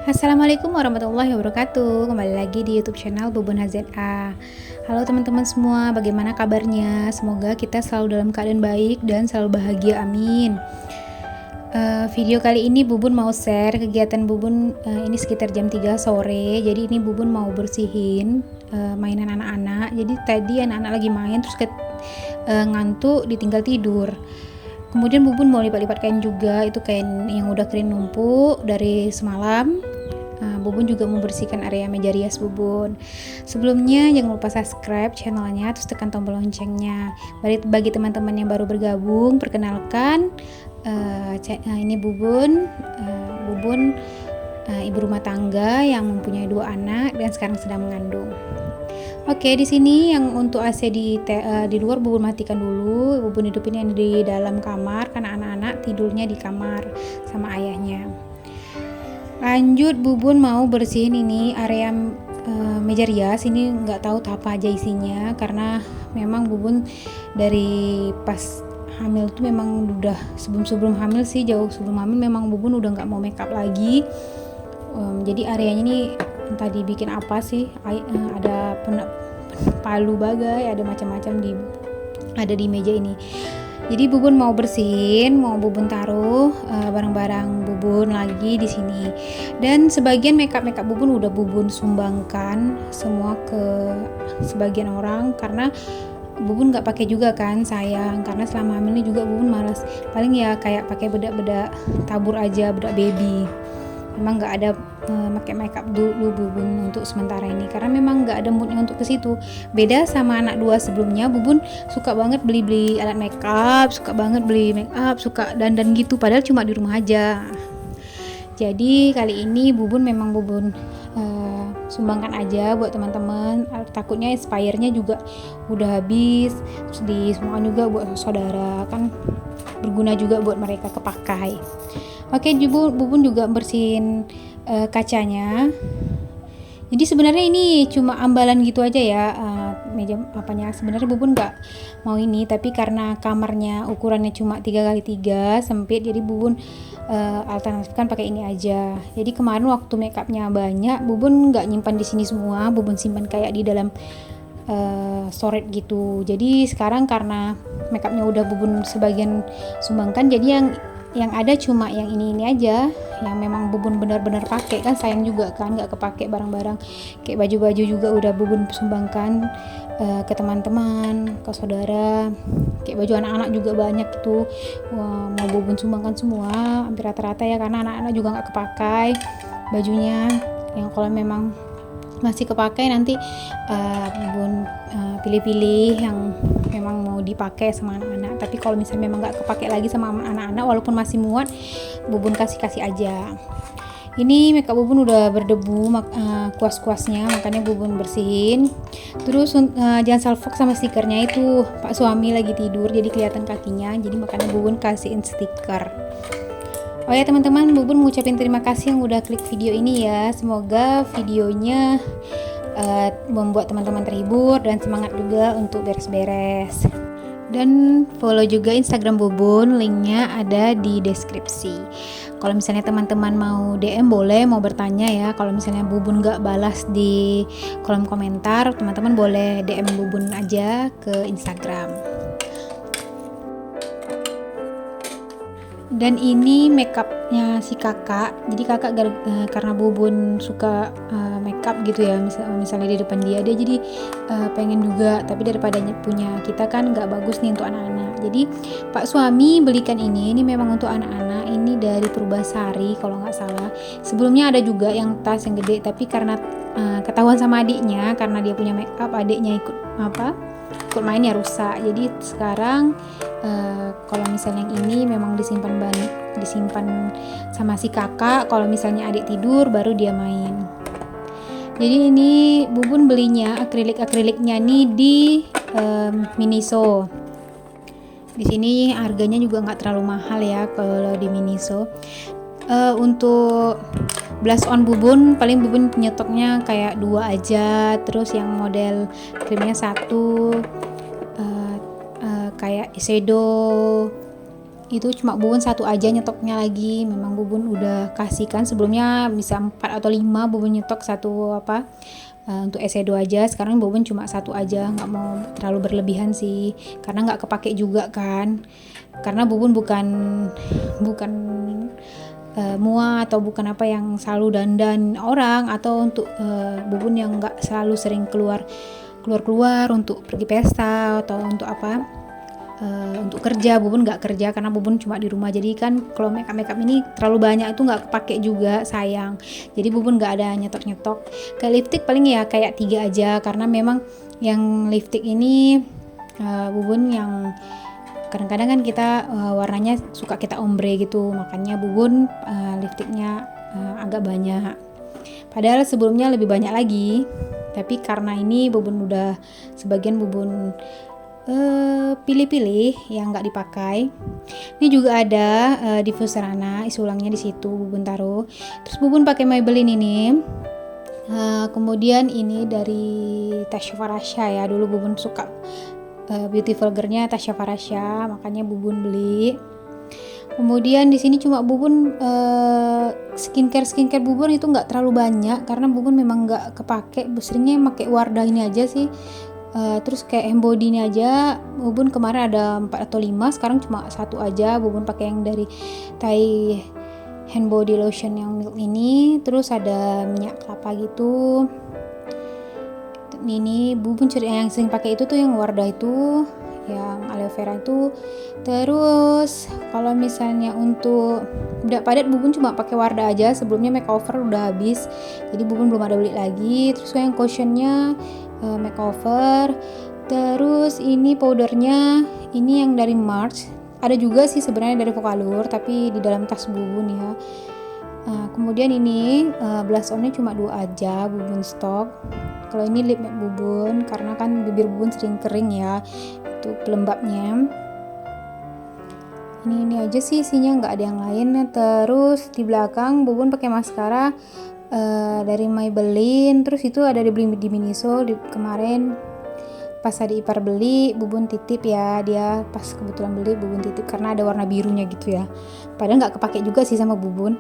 Assalamualaikum warahmatullahi wabarakatuh. Kembali lagi di YouTube channel Bubun HZA. Halo teman-teman semua, bagaimana kabarnya? Semoga kita selalu dalam keadaan baik dan selalu bahagia, amin. Video kali ini Bubun mau share kegiatan Bubun ini sekitar jam 3 sore. Jadi ini Bubun mau bersihin mainan anak-anak. Jadi tadi anak-anak lagi main terus ngantuk ditinggal tidur. Kemudian Bubun mau lipat-lipat kain juga, itu kain yang udah kering numpuk dari semalam. Bubun juga membersihkan area meja rias Bubun. Sebelumnya jangan lupa subscribe channelnya, terus tekan tombol loncengnya. Bagi teman-teman yang baru bergabung, perkenalkan ini Bubun. Bubun ibu rumah tangga yang mempunyai 2 anak dan sekarang sedang mengandung. Oke, di sini yang untuk AC di luar Bubun matikan dulu. Bubun hidupin yang di dalam kamar karena anak-anak tidurnya di kamar sama ayahnya. Lanjut Bubun mau bersihin ini area meja rias. Ini nggak tahu apa aja isinya karena memang Bubun dari pas hamil tuh memang udah sebelum hamil sih, jauh sebelum hamil memang Bubun udah nggak mau makeup lagi. Jadi areanya ini entah dibikin apa sih, ada palu bagai, ada macam-macam ada di meja ini. Jadi Bubun mau bersihin, mau Bubun taruh barang-barang Bubun lagi di sini. Dan sebagian makeup Bubun udah Bubun sumbangkan semua ke sebagian orang karena Bubun nggak pakai juga kan, sayang, karena selama hamil ini juga Bubun malas, paling ya kayak pakai bedak-bedak tabur aja, bedak baby. Memang nggak ada pakai makeup dulu Bubun untuk sementara ini karena memang nggak ada moodnya untuk ke situ. Beda sama anak 2 sebelumnya, Bubun suka banget beli alat makeup, suka banget beli makeup, suka dandan gitu, padahal cuma di rumah aja. Jadi kali ini Bubun memang Bubun sumbangkan aja buat teman-teman, takutnya expirednya juga udah habis, terus disumbangkan juga buat saudara, kan berguna juga buat mereka kepakai. Oke, Bubun juga bersihin kacanya. Jadi sebenarnya ini cuma ambalan gitu aja ya, meja apanya. Sebenarnya Bubun nggak mau ini, tapi karena kamarnya ukurannya cuma 3x3 sempit, jadi Bubun alternatifkan pakai ini aja. Jadi kemarin waktu makeupnya banyak, Bubun nggak nyimpan di sini semua, Bubun simpan kayak di dalam storage gitu. Jadi sekarang karena makeupnya udah Bubun sebagian sumbangkan, jadi yang ada cuma yang ini aja, yang memang Bubun benar-benar pakai, kan sayang juga kan nggak kepake barang-barang kayak baju-baju juga udah Bubun sumbangkan ke teman-teman, ke saudara, kayak baju anak-anak juga banyak itu. Mau Bubun sumbangkan semua hampir rata-rata ya, karena anak-anak juga nggak kepakai bajunya. Yang kalau memang masih kepakai nanti Bubun pilih-pilih yang memang mau dipakai sama anak-anak. Tapi kalau misalnya memang nggak kepakai lagi sama anak-anak walaupun masih muat, Bubun kasih aja. Ini makeup Bubun udah berdebu kuas-kuasnya, makanya Bubun bersihin. Terus jangan salfok sama stikernya itu, Pak suami lagi tidur jadi kelihatan kakinya, jadi makanya Bubun kasihin stiker. Oh ya teman-teman, Bubun mengucapkan terima kasih yang udah klik video ini ya. Semoga videonya membuat teman-teman terhibur dan semangat juga untuk beres-beres. Dan follow juga Instagram Bubun, linknya ada di deskripsi. Kalau misalnya teman-teman mau DM boleh, mau bertanya ya. Kalau misalnya Bubun gak balas di kolom komentar, teman-teman boleh DM Bubun aja ke Instagram. Dan ini makeupnya si kakak. Jadi kakak karena Bubun suka makeup gitu ya, misalnya di depan dia jadi pengen juga, tapi daripada punya kita kan nggak bagus nih untuk anak-anak. Jadi Pak suami belikan ini memang untuk anak-anak. Ini dari Purbasari kalau nggak salah. Sebelumnya ada juga yang tas yang gede, tapi karena ketahuan sama adiknya, karena dia punya makeup, adiknya ikut main ya rusak. Jadi sekarang kalau misalnya yang ini memang disimpan sama si kakak, kalau misalnya adik tidur baru dia main. Jadi ini Bubun belinya akriliknya nih di Miniso. Di sini harganya juga nggak terlalu mahal ya kalau di Miniso. Untuk blush on Bubun paling Bubun nyetoknya kayak 2 aja, terus yang model krimnya 1, kayak eyeshadow Itu cuma bubun satu aja nyetoknya lagi. Memang bubun udah kasihkan sebelumnya bisa 4 atau 5 bubun nyetok satu untuk eyeshadow aja. Sekarang bubun cuma satu aja, nggak mau terlalu berlebihan sih karena nggak kepake juga kan, karena bubun bukan mua atau bukan apa yang selalu dandan orang, atau untuk bubun yang nggak selalu sering keluar untuk pergi pesta atau untuk untuk kerja. Bubun nggak kerja karena bubun cuma di rumah, jadi kan kalau makeup ini terlalu banyak itu nggak kepake juga, sayang. Jadi bubun nggak ada nyetok. Kayak lipstick paling ya kayak 3 aja, karena memang yang lipstick ini bubun yang kadang-kadang kan kita warnanya suka kita ombre gitu, makanya bubun lipsticknya agak banyak, padahal sebelumnya lebih banyak lagi. Tapi karena ini bubun udah sebagian bubun pilih-pilih yang nggak dipakai. Ini juga ada diffuser Rana, isi ulangnya di situ bubun taruh. Terus bubun pakai Maybelline ini. Kemudian ini dari Tasya Farasya ya, dulu bubun suka Beautiful Girl-nya Tasya Farasya, makanya bubun beli. Kemudian di sini cuma bubun skincare bubun itu nggak terlalu banyak karena bubun memang nggak kepake, seringnya pakai Wardah ini aja sih. Terus kayak hand body ini aja bubun kemarin ada 4 atau 5, sekarang cuma satu aja. Bubun pakai yang dari Thai hand body lotion yang milk ini, terus ada minyak kelapa gitu. Ini bubun yang sering pakai itu tuh yang Wardah itu, yang aloe vera itu. Terus kalau misalnya untuk bedak padat bubun cuma pakai Wardah aja, sebelumnya makeover udah habis jadi bubun belum ada beli lagi. Terus yang cushionnya makeover. Terus ini powdernya ini yang dari March, ada juga sih sebenarnya dari Vocalour tapi di dalam tas bubun ya. Kemudian ini blush onnya cuma 2 aja bubun stok. Kalau ini lip matte bubun karena kan bibir bubun sering kering ya, itu pelembabnya. Ini aja sih isinya, nggak ada yang lain. Terus di belakang bubun pakai maskara dari Maybelline. Terus itu ada di Miniso kemarin pas ada ipar beli, bubun titip ya, dia pas kebetulan beli bubun titip karena ada warna birunya gitu ya, padahal nggak kepake juga sih sama bubun.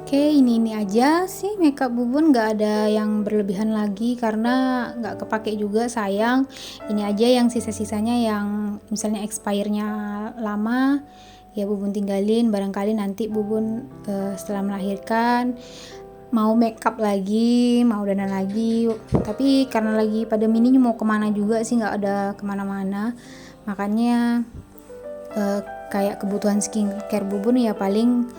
Oke, ini aja sih makeup bubun, nggak ada yang berlebihan lagi karena nggak kepake juga, sayang. Ini aja yang sisa-sisanya yang misalnya expire-nya lama ya bubun tinggalin, barangkali nanti bubun setelah melahirkan mau makeup lagi, mau dandan lagi. Tapi karena lagi pandemi ini mau kemana juga sih, nggak ada kemana-mana, makanya kayak kebutuhan skincare bubun ya paling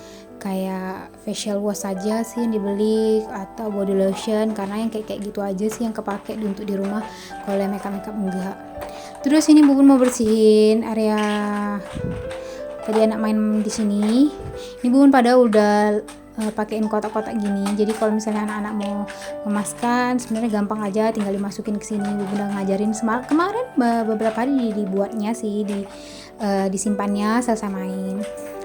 kayak facial wash aja sih yang dibeli atau body lotion, karena yang kayak gitu aja sih yang kepake untuk di rumah. Kalau yang makeup enggak. Terus ini bubun mau bersihin area tadi anak main di sini. Ini bubun pada udah pakein kotak-kotak gini, jadi kalau misalnya anak-anak mau memaskan sebenarnya gampang aja, tinggal dimasukin ke sini. Bubun udah ngajarin kemarin beberapa hari dibuatnya sih, disimpannya selesai main.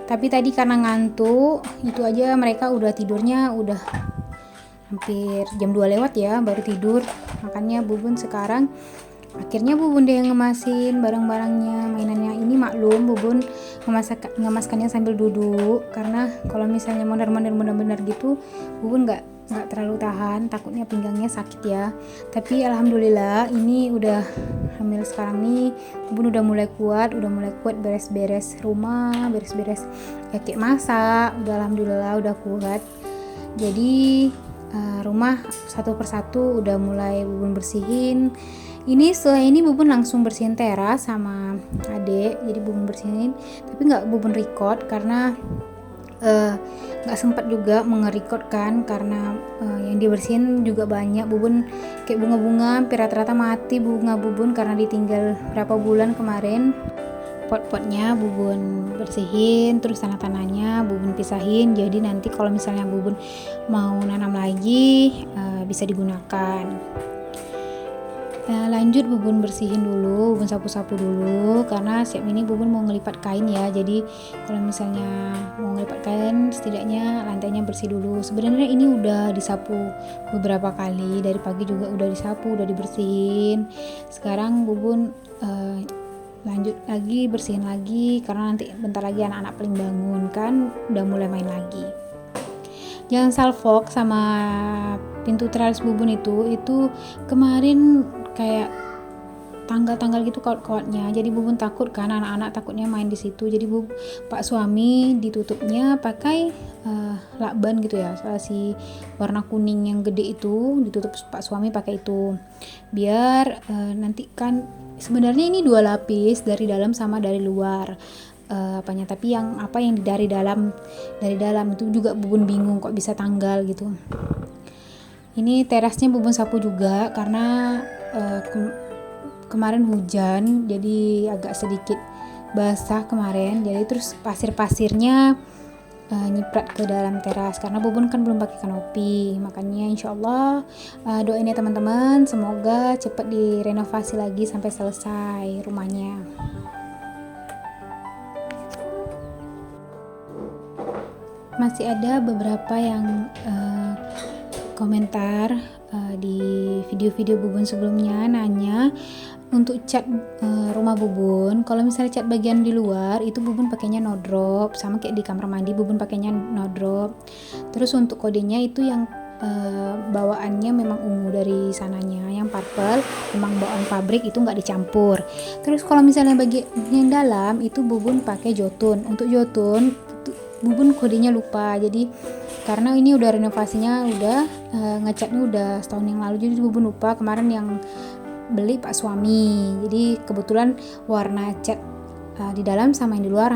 Tapi tadi karena ngantuk, itu aja mereka udah tidurnya udah hampir jam 2 lewat ya baru tidur. Makanya bubun sekarang akhirnya bubun deh yang ngemasin barang-barangnya, mainannya. Ini maklum bubun ngemaskannya sambil duduk karena kalau misalnya mondar-mandir gitu bubun nggak terlalu tahan, takutnya pinggangnya sakit ya. Tapi alhamdulillah ini udah hamil sekarang nih, bubun udah mulai kuat beres-beres rumah, beres-beres kayak masak, udah alhamdulillah udah kuat. Jadi rumah satu persatu udah mulai bubun bersihin. Ini setelah ini bubun langsung bersihin teras sama adek, jadi bubun bersihin tapi nggak bubun record karena nggak sempat juga mengerekod kan, karena yang dibersihin juga banyak. Bubun kayak bunga-bunga hampir rata-rata mati bunga bubun karena ditinggal berapa bulan kemarin. Pot-potnya bubun bersihin, terus tanah-tanahnya bubun pisahin, jadi nanti kalau misalnya bubun mau nanam lagi bisa digunakan. Lanjut bubun bersihin dulu, bubun sapu-sapu dulu karena siap ini bubun mau ngelipat kain ya. Jadi kalau misalnya mau ngelipat kain setidaknya lantainya bersih dulu. Sebenarnya ini udah disapu beberapa kali, dari pagi juga udah disapu, udah dibersihin. Sekarang bubun lanjut lagi bersihin lagi karena nanti bentar lagi anak-anak paling bangun kan udah mulai main lagi. Jangan salfok sama pintu teralis Bubun itu kemarin kayak tanggal-tanggal gitu kaut-kautnya, jadi Bubun takut kan anak-anak takutnya main di situ, jadi Pak suami ditutupnya pakai lakban gitu ya, si warna kuning yang gede itu ditutup Pak suami pakai itu biar nanti kan sebenarnya ini 2 lapis dari dalam sama dari luar tapi yang dari dalam itu juga Bubun bingung kok bisa tanggal gitu. Ini terasnya Bubun sapu juga karena kemarin hujan jadi agak sedikit basah kemarin, jadi terus pasirnya nyiprat ke dalam teras karena Bubun kan belum pakai kanopi, makanya insyaallah doain ya teman-teman, semoga cepat direnovasi lagi sampai selesai rumahnya. Masih ada beberapa yang komentar di video-video Bubun sebelumnya nanya untuk cat rumah Bubun, kalau misalnya cat bagian di luar itu Bubun pakainya no drop, sama kayak di kamar mandi Bubun pakainya no drop. Terus untuk kodenya itu yang bawaannya memang ungu dari sananya, yang purple memang bawaan pabrik, itu nggak dicampur. Terus kalau misalnya bagian yang dalam itu Bubun pakai jotun. Untuk jotun Bubun kodenya lupa, jadi karena ini udah renovasinya ngecatnya udah setahun yang lalu, jadi Bubun lupa. Kemarin yang beli Pak suami, jadi kebetulan warna cat di dalam sama yang di luar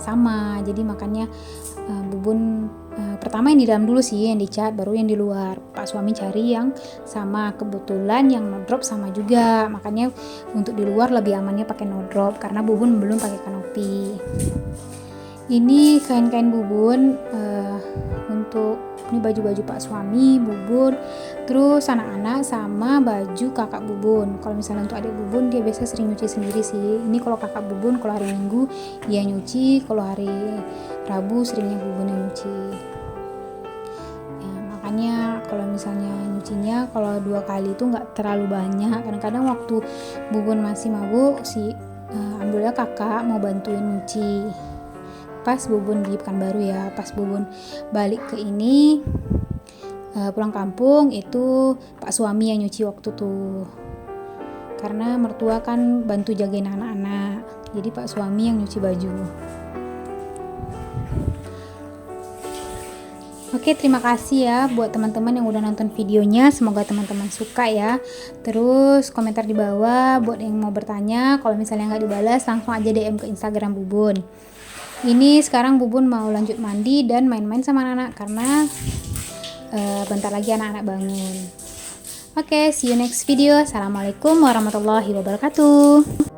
sama, jadi makanya Bubun pertama yang di dalam dulu sih yang dicat, baru yang di luar. Pak suami cari yang sama, kebetulan yang no drop sama juga, makanya untuk di luar lebih amannya pakai no drop karena Bubun belum pakai kanopi. Ini kain-kain Bubun untuk ini baju-baju Pak suami, Bubun, terus anak-anak sama baju kakak Bubun. Kalau misalnya untuk adik Bubun dia biasa sering nyuci sendiri sih. Ini kalau kakak Bubun kalau hari Minggu dia nyuci, kalau hari Rabu seringnya Bubun yang nyuci. Ya, makanya kalau misalnya nyucinya kalau 2 kali itu nggak terlalu banyak. Kadang-kadang waktu Bubun masih mabuk alhamdulillah kakak mau bantuin nyuci. Pas Bubun di Pekanbaru ya, pas Bubun balik ke ini pulang kampung itu Pak suami yang nyuci waktu tuh, karena mertua kan bantu jagain anak-anak, jadi Pak suami yang nyuci baju. Oke, terima kasih ya buat teman-teman yang udah nonton videonya, semoga teman-teman suka ya. Terus komentar di bawah buat yang mau bertanya, kalau misalnya nggak dibalas langsung aja DM ke Instagram Bubun. Ini sekarang Bubun mau lanjut mandi dan main-main sama anak-anak karena bentar lagi anak-anak bangun. Oke, see you next video. Assalamualaikum warahmatullahi wabarakatuh.